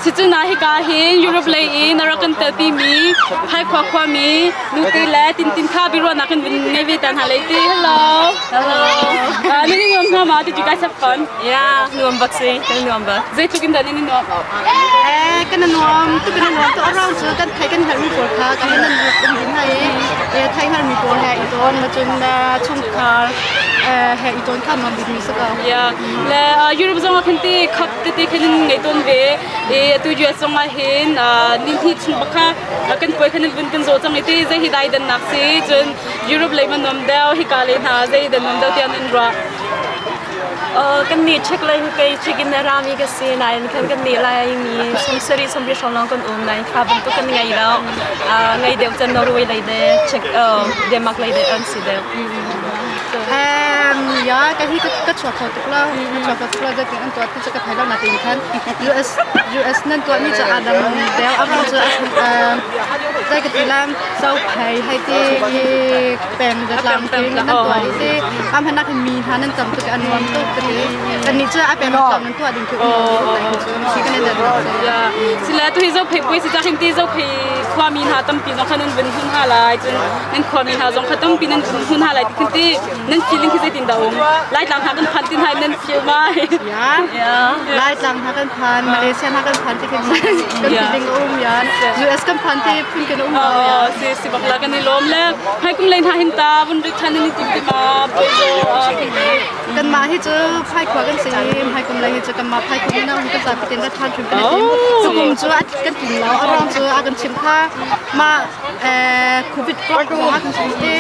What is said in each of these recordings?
สิจุนาฮิกาหินยุโรปเลยนารกันเตปีมีให้ความมีนูตีและตินข้าบิโรนักกันเนวิตันฮาเลตี้ฮัลโหลนี่งวมเข้ามา Did you guys have fun? Yeah, ngwam baksi, kan ngwam ba. Zai tu kinda ni ngwam. Kan ngwam tu orang tu kan thai kan hari por kha kan nan kum din hai thai hari por hai idon macun chungkar hai idon kan mam bin saka. Yeah, le Europe zong khanti khap te khin ngai ton ve tu ju song ma hin nin thi chung bakha kan poi khan bun kan zo chang ite zai hi dai dan nak se chun Europe lai man nom dau hi ka le na zai dan nom dau tian an ra. Kan ni check lai kai chicken na rami ka se nai kan ni lai mi som seri som bi som long kan nai kha ban to kan ngai lao ngai deu chan Norway lai de check Denmark lai de an si de ya cái hi cái chọt chọt tuklaจะกินอันตัวที่จะกับไทยเราหนาตีกัน US นั่นตัวนี้จะอาดัมเดลอาดัมจะได้กับที่ล่างเจ้าไผ่ให้ที่เป็นจะลำที่นั่นตัวที่อาพนักมีท่านั่นจำตัวอันวันตัวนี้แต่นี่จะอาเป็นจำนั่นตัวดิ่งคือที่กันได้เลยสิแล้วตัวที่เจ้าไผ่ปุ้ยสิจะเห็นที่เจ้าไผ่ความมีท่าตั้มปีน้องขนันเป็นหุ่นหาลายจนนั่นความมีท่าจงขตั้มปีนั่นหุ่นหาลายที่ที่นั่นฟีลิ่งที่จะติดดาวไล่หลังหากันพันที่ไทยนั่นฟีลไม่ไล่หลังหากันพันมาเลเซียหากันพันที่กันฟีลิ่งยัน US กันพันที่พุ่งกันสิบักลากันในลมแล้วให้กุ้งเล่นหาหินตาบนริทันนี่ติดมาไปโจกันมาให้เจอไพ่ขวากันสิให้กุ้งเล่นให้เจอกันมาไพ่กุ้งนั่งกันสายไปเต้นกันทานถึงกันทีสุกุมจูอัดกันถึงแล้วอารมณ์จูอากันชิมข้ามาโควิดก็อากันชิมที่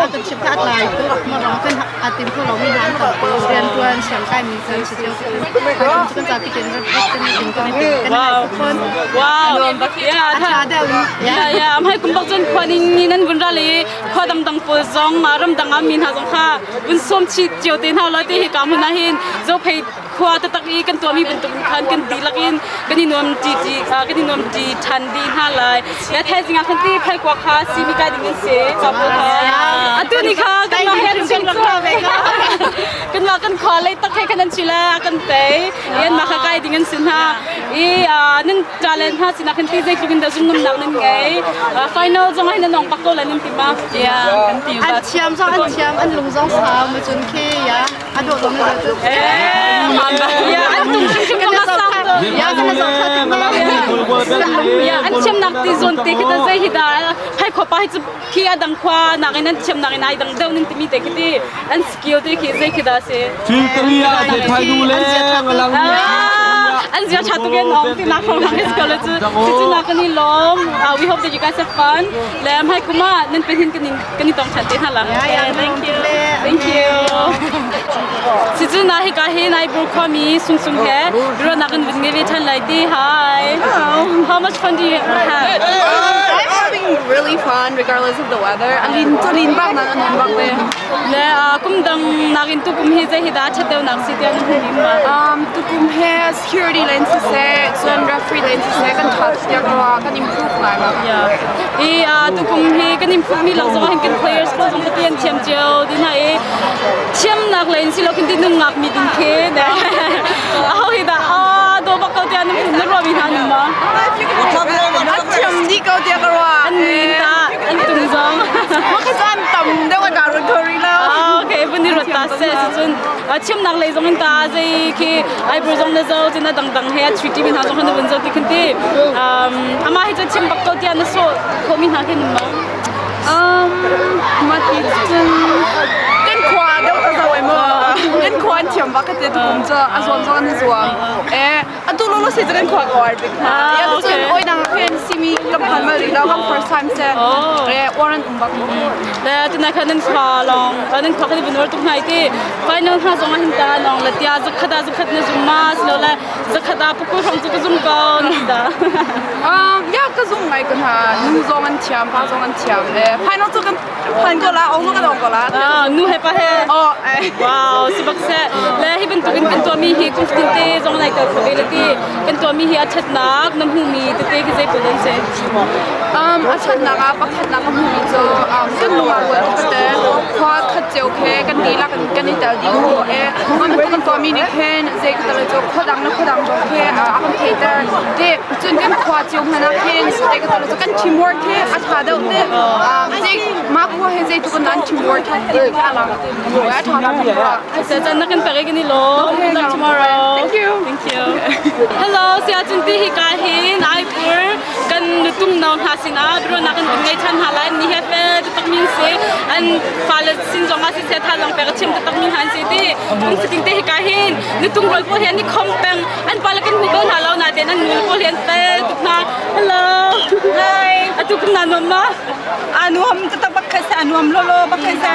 อากันชิมข้าอะไรก็มาร้องกันอาติมพวกเราไม่ร้านต่อไปเรียนตัวเสียงใกล้มีเสียงเสียงกันจากที่เก่งกันคนว้าวถ้าเดี๋ยวให้กุ้งบอกจนคนนี้นั่นบุญราลีขอดำดังปูซองมารำดังอามินหาจงข้าบุญส้มชีเจียวเต็นเท่าแล้วที่เหตุการณ์มันน่าเห็นเจ้าเพย์ขวาตะตักอีกันตัวมีเป็นตุ่มคันกันดีลักอินกันนี่นวมจีทันดีห้าลายและแท้จริงอ่ะคันที่เพย์กว่าข้าซีมีการดิ้งเสียจับตัวเขาอันตัวนี้ค่ะกันมาเห็นจริงๆกันมากันขอเลยตักให้กันนั่นชิลากันเตะยันมาข้าใกล้ดิ้งสินห้านั่นจาเลนห้าสินะคันที่ใจคิดกันเดินซุ่มน้ำนั่นไงfinal จงให้น้องปักโกเลยนั่นติมาอันเชียมซองอันลุงซองสาวมาจนขี้ยะอันโดดลงเลยอันตุ้งชิมกันมาซ้ำกันมาซ้ำติมาอันเชียมนักที่โซนที่คิดจะให้ได้ให้ขอไปจะขี้ดังขวานักนั้นเชียมนักนั้นดังเดิมนั่นติมีแต่คิดอันสกิลที่คิดจะคิดได้เสียอันเสียชาตุเกนน้องที่นักของนักสกอลจะที่นักกันนี่ล้ม we hope that you guys have fun แล้วให้กุมานั่นเป็นกันนี่ต้องชัดเจนฮะล่ะ thank you สิจุนาฮิกาเฮนายบุคมีสุ่มแค่รู้นักกันวิ่งเวทันไลตี้ hi how much fun do you have I'm having really fun regardless of the weather. Alin to lin bang na non bang le. Le kum dang nakin tu kum he je hida chatew nak si tian kum ba. Tu kum he security lenses se, sun referee lenses se kan touch ya kan improve lai ba. Yeah. Tu kum he kan improve mi lang so kan players ko jong tian chem jeo din ha chem nak len si lo kin din ngak mi din ke ne. How hida do ba ko tian ni ro mi han ma. Chem di ko dia koอันนี้ตาอันตุ้งจงมันก็จะต่ำได้ว่าการรถรีแล้วโอเควันนี้รถตัดเสร็จจนชิมนักเลยจงตาจะคือไอ้บริษัทเนี่ยจะจะน่าดังๆให้ทริปที่มีทางจงคนดูบนจอที่ขึ้นที่อามาให้จะชิมปักตัวที่อันนั้นส่วนเขามีทางขึ้นมั้งมาที่จนกันขวาเดี๋ยวจะเอาไว้มั้งกันขวาเฉียมบักก็จะถูกจะอาส่วนส่วนที่ส่วนอันตัวเราสิจะกันขวาก่อนไปค่ะยังจนโอ้ยนางเพื่อนซิมีกับพันมาแล้วก็ first time เสร็จวอร์เรนบักแล้วที่นั่นนั่นขวาลองนั่นขวาที่เป็นวันตุ้งไหนที่ final ห้าจงหินตาลองแล้วที่อาจะขัดเนี่ยจุ่มมาสแล้วแล้วจะขัดปุ๊บปุ๊บของจะจุ่มก่อนด่าอยากก็จุ่มไงกันฮะนู่จงอันเฉียมป้าจงอันเฉียมfinal จุ่มกันพันก็ละองค์ก็ลงก็ละนู่ให้ป้าเฮ่ว้าวสุบักเซ่แล้วที่เป็นตัวมีฮีคุ้มฟินเต้จงไหนก็เขาเลยที่เป็นตัวมีฮีอัจฉริยะน้ำหูมีเต้ที่ใจปวดเซ่อัจฉริยะปักขัดนักหูมีจะกันลงมาวันที่เต้พอขัดเจียวแค่กันดีละกันนี่แต่ดีหัวมันเป็นตัวมีนี่แค่เจ๊ก็เลยจะขัดดังจงแค่อันเทเตอร์เด็ จนกันควาจิวพนักเคนไอ้ก็ตอนเราจะกันทีมเวิร์กที่อาชาเดาเนี่ยจริงมากกว่าเฮเจทุกคนนั้นทีมเวิร์กที่อะไรหัวอาชาเดาเนี่ยเสร็จนักกันไปกันนี่โล tomorrow thank you hello เสียจนที่ฮิกาหินไอปูกันตุ้งนองหาสินะบรูนักกันเป็นไงทันหาลายนี่เฮเฟตักมินสิอันฟาเลสินจงอาศิเซทัลลองไปกระชิมตักมินหันสิที่ตุ้งสกินที่ฮิกาหินนี่ตุ้งรอยพวกเฮียนี่คอมเปงอันฟาเลกันหูเบิ้ลหาเราหน้าเดนันนูพวกเฮียเฟตุกนา hello hi อะตุกนานมาอันวมจะต้องบักเคสอันวมโลโลบักเคส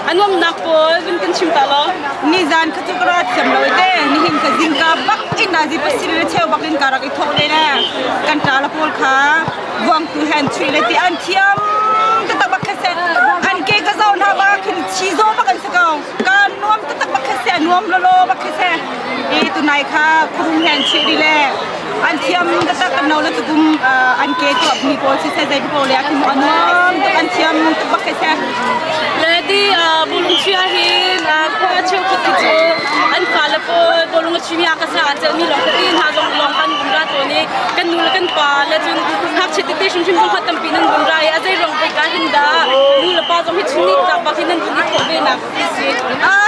อันวมนักปอยเป็นกันชิมตลอดนี่จานขจุกราชมลอยเต้นี่หินกับจิงกาบักอินนาจิปัสสิเลเชลบักลินการักอิทโอเลยนะกันตาละพูลค่ะวางตัวแฮนด์ทรีเลติอันเทียมจะต้องบักเคสอันเกก็จะเอาหน้าบักขึ้นชีโซบักกันสักเอาการนวมจะต้องบักเคสนวมโลโลบักเคสตัวนายค่ะคุมแฮนด์ทรีดีเลยอันเทียมก็ต้องกันเอาแล้วตุกุมอันเกก็มีโพสิเซใจพี่โพเลยคืออันนวมอันเทียมจะบักเคสเลยที่บุลุงเชียหินข้าเชี่ยวคิดจูอันฟาเลปบุลุงเชียก็สะอาดจะมีหลงที่หาจงลงอันบุญราตัวนี้กันนูและกันปาและจนหักชิดที่ชุมชุมต้องขัดตั้มปีนันบุญราอาจจะลงไปการหินดานูและป้าจงให้ชุนิกจากบักหินนันบุญที่ผมเป็นนักที่สิ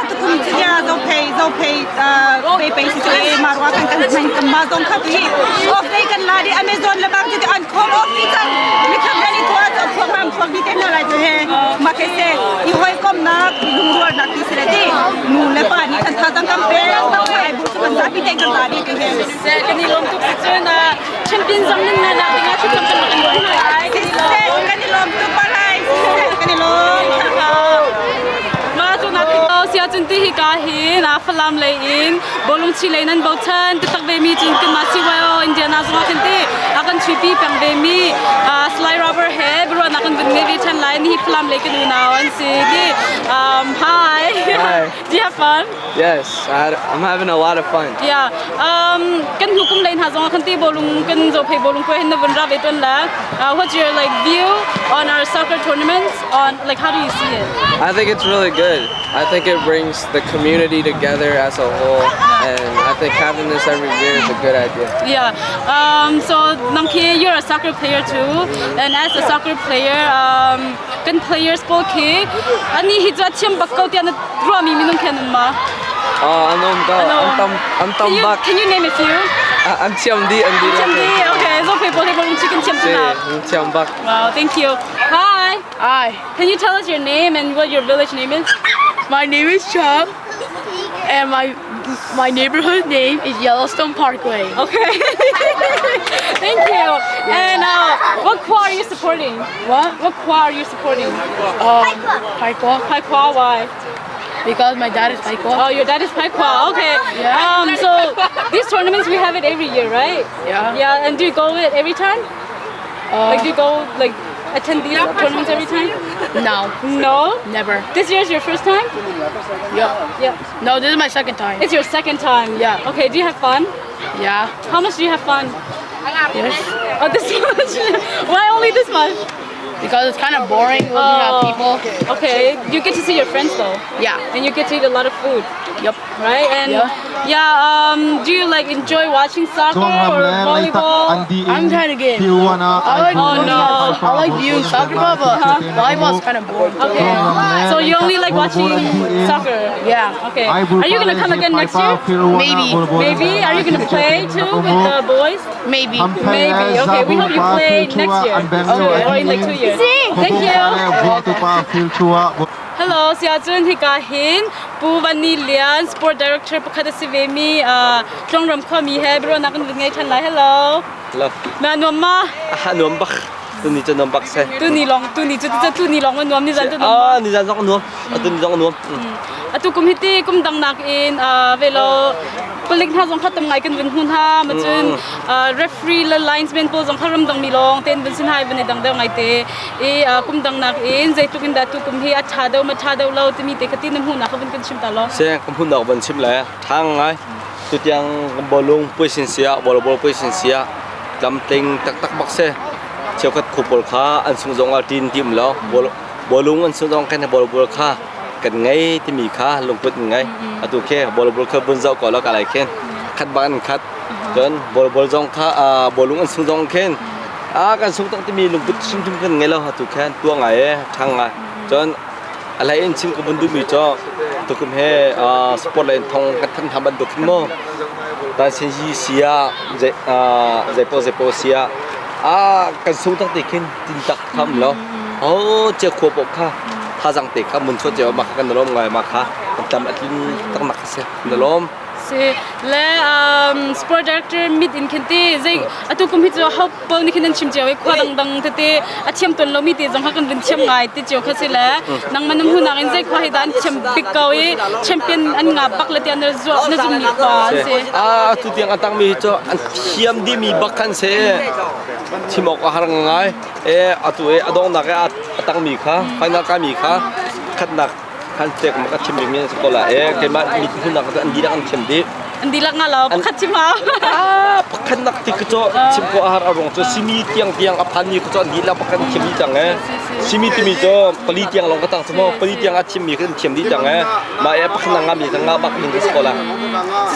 ตุกุมจียาเจ้าเพย์ไปสิเจมารวากันกันนั่งกันมาจงขัดที่ออฟได้กันลาดิอเมซอนและบางจุดอันคอมออฟที่กันไม่ทำได้ที่ตัวจะพวกมันพวกนี้กันอะไรตัวเองมาแค่เซ่อีห้อยก้มนักลุงรัวนักที่สิที่นูและป้านี่กันท่าตั้งกำเป็นต้องขายบุษบาจับพี่เด็กกันลาดิตัวเองเซ่กันนี่ลงทุกสิจุนะแชมเปี้ยนจำนึงนะถึงอาชีพจำเป็นกันด้วยนะเซ่กันนี่ลงทุกปลายเซ่กันนี่ลงมาจุนักที่เราเสียจนที่ฮิกาหินฟลามเลยอินบอลลูนชิเลนันบอลชันตักเบมีจนกันมาซิวายอินเดียนาสมาคินที่อากันชิปีแปงเบมีสไลด์ร็อบเบอร์เฮบรัวนักกันเป็นเมริชันไลน์นี่ฟลามเลยกันดูนาวันสิที่hi do you have fun yes I'm having a lot of fun yeah กันหุกุมเลยหาจงคันที่บอลลูนกันจะเพย์บอลลูนก็เห็นในวันรับเวทันแล้ว what's your like view on our soccer tournaments on like how do you see it I think it's really good I think it brings the community together as a whole and I think having this every year is a good idea yeah so Namki you're a soccer player too and as a soccer player kan players sport ki ani hijwa chem bakko tian ro mi minum khanan ma I'm Tambak can you name a few I'm Chamdi okay so people here bring chicken chem na Tambak wow thank you hi can you tell us your name and what your village name is my name is Chum and my neighborhood name is Yellowstone Parkway. Okay. Thank you. And what kwa are you supporting? What kwa are you supporting? Paikwa. Paikwa, why? Because my dad is Paikwa. Oh, your dad is Paikwa. Okay. Yeah. So these tournaments we have it every year, right? Yeah. Yeah. And do you go it every time? Like do you go like attend these tournaments every time? No? Never. This year's your first time? Yeah. No, this is my second time. It's your second time? Yeah. Okay, do you have fun? Yeah. How much do you have fun? Yes. Oh, this much? Why only this much? Because it's kind of boring looking at people. Okay, you get to see your friends though. Yeah. And you get to eat a lot of food. Yep. Right? And do you like enjoy watching soccer or volleyball? I'm kind of gay. I like viewing soccer, but volleyball's kind of boring. Okay. So you only like watching soccer? Yeah. Okay. Are you gonna come again next year? Maybe. Maybe? Are you gonna play too with the boys? Maybe. Maybe. Okay. We hope you play next year. Okay. Or in like 2 years. Thank you. Hello, Sia Jun Hikahin, Pu Vanilian, Sport Director Pakadasivemi, Jongram Komi Hebro, Nakan Ngay Chanlai. Hello. Hello. Manwama. Nuambak. Tuni cho nuambak se. Tuni long nuam ni zan tu. Ni zan zong nuam. Tuni zong nuam. Atu kumhiti kum dang nak in velo Pulik ha zong khatam ngai kan vin hun ha ma chun referee la linesman po zong kharam dang milong ten bin sin hai bin dang dang ngai te kum dang nak in zai tukin da tu kum hi a tha dau lo ti mi te khati nam hun na khavin kan chim ta lo se kum hun dau ban chim la thang ngai tu tiang bolung poisin sia bol poisin sia lam ting tak bak se cheu khat khupol kha an sung zong a tin tim lo bolung an sung zong kan bol khaกันไงที่มีค่าลงพุดไงอะตุเคบอลบอลเคยบนเจ้าก่อนแล้วก็อะไรเช่นคัดบ้านคัด จนบอลจงค่ะบอลลุงอันสุงจงเข็นกันสุงต้องที่มีลุงกุดชิมทุ่มกันไงเราถูกแค่ตัวไงทางไงจนอะไรเอ็นชิมกับบุญดูมีจ่อตุกุมเฮสปอร์ตเลนทองกันทันทำบันดุขึ้นโม่แต่เสียเสียเจโปเสียกันสุงต้องตีขึ้นจินตักทำแล้วโอ้เจ้าขวบค่ะถ้าจังตีครับมุนชดเจ้ามากันนรมไงมาค่ะจำอันตั้งหนักเสียนรมและสปอร์ตดีเรคเตอร์มิดอินคันตี้ใจตัวกุมพิจารณาเขาเปิลนี่คือนั่นชิมเจ้าไอ้ควาดังเตะอาเทียมตัวเรามีตีจังหวะกันเป็นเทียมไงติเจ้าเขาสิแหละนังมันนุ่มหุ่นนังอินใจควาให้ด้านแชมปิกเกาไอ้แชมเปี้ยนอันงาบักเลยที่อันนั้นจะน่าจะมีกว่าสิทุกอย่างอันตั้งมีจ่ออันเทียมดีมีบักกันเสียชิมออกอาหารง่ายตัวอันดงนักอันตั้งมีค่ะไฟนักการมีค่ะขัดนักขันเจ็กมันก็ชิมมีสกุลเกมามีหุ่นนักอันดีนักอันชิมดีอันดีลักงาเราขัดชิมเอาปักขันนักที่ก็จ่อชิมก็อาหารอร่อยจ่อซิมีเตียงอภันนี่ก็จ่อดีแล้วปักขันชิมดีจังซิมีที่มีจ่อปลีเตียงลงก็ตั้งสมองปลีเตียงอัดชิมมีขึ้นชิมดีจังมาปักขันนักมีทั้งงาบักมีสกุล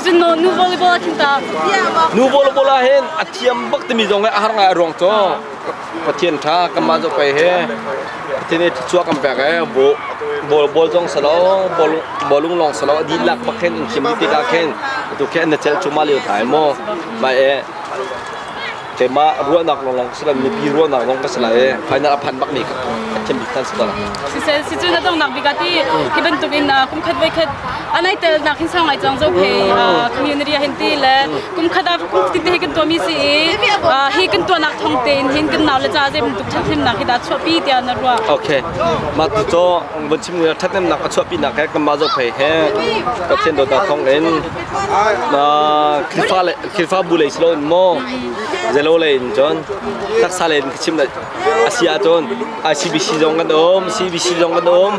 ซึ่งนูวอลเลย์บอลทิ้งตานูวอลเลย์บอลเห็นอัดเทียมบักที่มีจังอาหารอร่อยจ่อปะเทียนท่ากำมาจ่อไปเฮที่นี่ชัวกำแพงบอลจงสโลบอลลุงลงสโลดีลักบักเข็นชิมดีกาเข็นตัวแค่เนี่ยเจ้าชุมาเลี้ยวถ่ายโม่มาเจ้ามารัวนักลงสลับมีปีรัวนักลงก็สลายภายในพันบักนี่ครับเช่นบิดทันสุดละสิจุดนั้นต้องนักบิกาที่ที่เป็นตัวเองนะคุ้มคัดไว้คัดอันไหนแต่นักหินสร้างไอ้จังเจ้าเพย์คอมมูนิตี้เห็นตีและคุ้มคัดคุ้มติดให้กันตัวมีสิให้กันตัวนักท่องเที่ยวเห็นกันหนาวและจ้าเจ้าเป็นตุกชัดเต็มนักให้ได้ช่วยปีเดียวนะรัวโอเคมาตัวโจบนชิมเนื้อชัดเต็มนักช่วยปีนักแค่กันมาเจ้าเพย์แค่ก็เช่นตัวท่องเอ็นคิดฟ้าบุเรสโลนโม่เจโลเลนจนทักษะเลนชิมเลยอาเซียจนICBC จงกันโอม CBC จงกันโอม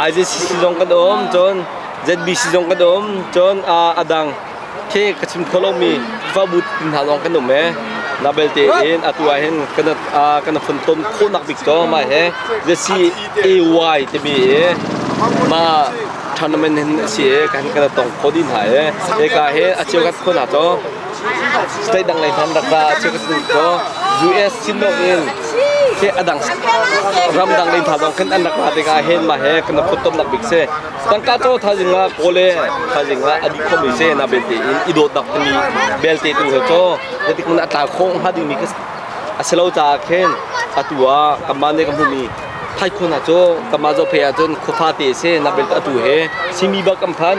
IJCC จงกันโอมจน ZBC จงกันโอมจนอดังเคกระชิมโคลมีฟ้าบุตรหาลองกันหนุ่มไหมนาเบลเตเอ็นตัวเห็นกันฝนต้นโคนักบิ๊กโตมาเฮ ZCAY ที่มีมาทัวร์นาเมนต์เห็นเสียกันตรงโคดินหายกาเฮอาเชียวกันคนหาโตสเตย์ดังในทันดักอาเชียวกันโต US ซินโดเองแค่อดังรำดังในทันดังขึ้นอันดักมาเตกาเห็นมาเฮกันฝนต้นนักบิ๊กเซตั้งกาโตท่าจิงละโคเล่ท่าจิงละอดีตคอมมิเซนาเบลเตอินอีโดดักมีเบลเตตัวโตแต่ที่คุณอัตราคงหาดิมีก็อาเซลาวจากเห็นอัตัวกำมันในกำพูมีไทยคนอาโจกำมาโจเพย์จนคุฟาเตเซนาเบลตตัวเฮซิมีบักกำพัน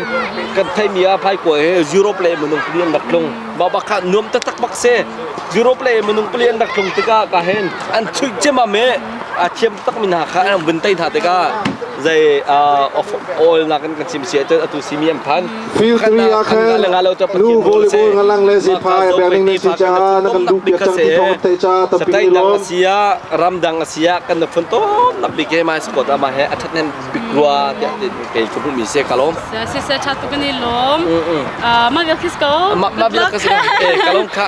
กันไทยมีอาภัยกว่าเฮยูโรเปลมันนุ่งเปลี่ยนดักลงบาบักขันนุ่มตะตักบักเซยูโรเปลมันนุ่งเปลี่ยนดักลงติกากาเห็นอันชุดเจมาเมอาเทียมตักมินาข้าอันบนไตท่าติกาใจโอลนักกันซิมเสียจนตัวซิมีอันพันฟิลทรีอาคันลูกวอลเลย์บอลกำลังเล่นสิพายแบบนี้สิจ้านักลูกเบียดจังที่ท้องเตะจ้าตะปีล้อมเสียรำดังเสียกันฝนตกนักบิกเกมาสปอร์ตมาเฮอัดนั้นบิกรัวเดี๋ยวเกี่ยวกับมีเสียกลมเสียชาตุกันนี่ล้มมาเบียร์คิสโก้มาเบียร์คิสโก้กลมค่ะ